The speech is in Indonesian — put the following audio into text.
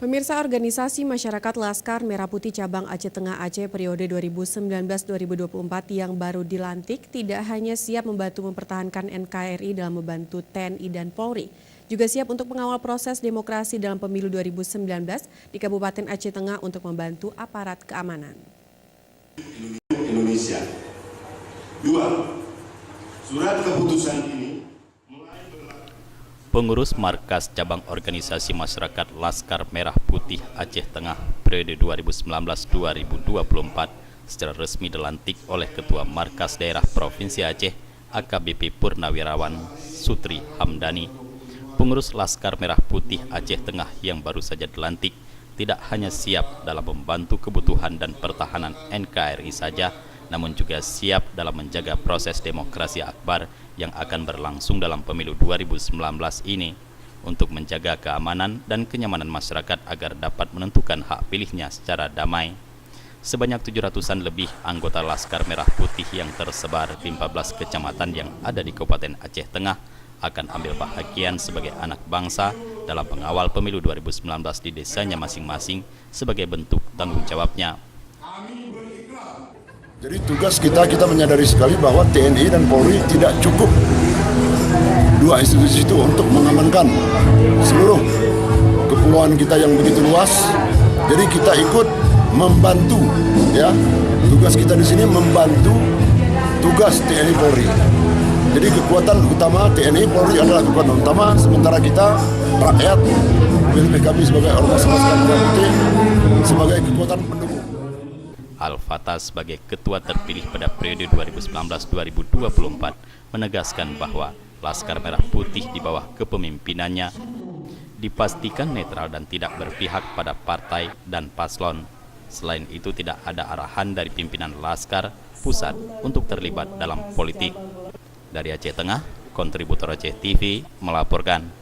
Pemirsa, organisasi masyarakat Laskar Merah Putih Cabang Aceh Tengah Aceh periode 2019-2024 yang baru dilantik tidak hanya siap membantu mempertahankan NKRI dalam membantu TNI dan Polri, juga siap untuk mengawal proses demokrasi dalam pemilu 2019 di Kabupaten Aceh Tengah untuk membantu aparat keamanan. Indonesia. 2. Surat keputusan ini Pengurus Markas Cabang Organisasi Masyarakat Laskar Merah Putih Aceh Tengah periode 2019-2024 secara resmi dilantik oleh Ketua Markas Daerah Provinsi Aceh AKBP Purnawirawan Sutri Hamdani. Pengurus Laskar Merah Putih Aceh Tengah yang baru saja dilantik tidak hanya siap dalam membantu kebutuhan dan pertahanan NKRI saja, namun juga siap dalam menjaga proses demokrasi akbar yang akan berlangsung dalam pemilu 2019 ini untuk menjaga keamanan dan kenyamanan masyarakat agar dapat menentukan hak pilihnya secara damai. Sebanyak 700-an lebih anggota Laskar Merah Putih yang tersebar di 14 kecamatan yang ada di Kabupaten Aceh Tengah akan ambil bahagian sebagai anak bangsa dalam mengawal pemilu 2019 di desanya masing-masing sebagai bentuk tanggung jawabnya. Jadi tugas kita menyadari sekali bahwa TNI dan Polri tidak cukup dua institusi itu untuk mengamankan seluruh kepulauan kita yang begitu luas. Jadi kita ikut membantu, ya. Tugas kita di sini membantu tugas TNI Polri. Jadi kekuatan utama TNI Polri adalah kekuatan utama, sementara kita rakyat memilih kami sebagai ormas Laskar Merah Putih sebagai kekuatan pendukung. Al-Fatah sebagai ketua terpilih pada periode 2019-2024 menegaskan bahwa Laskar Merah Putih di bawah kepemimpinannya dipastikan netral dan tidak berpihak pada partai dan paslon. Selain itu tidak ada arahan dari pimpinan Laskar pusat untuk terlibat dalam politik. Dari Aceh Tengah, kontributor Aceh TV melaporkan.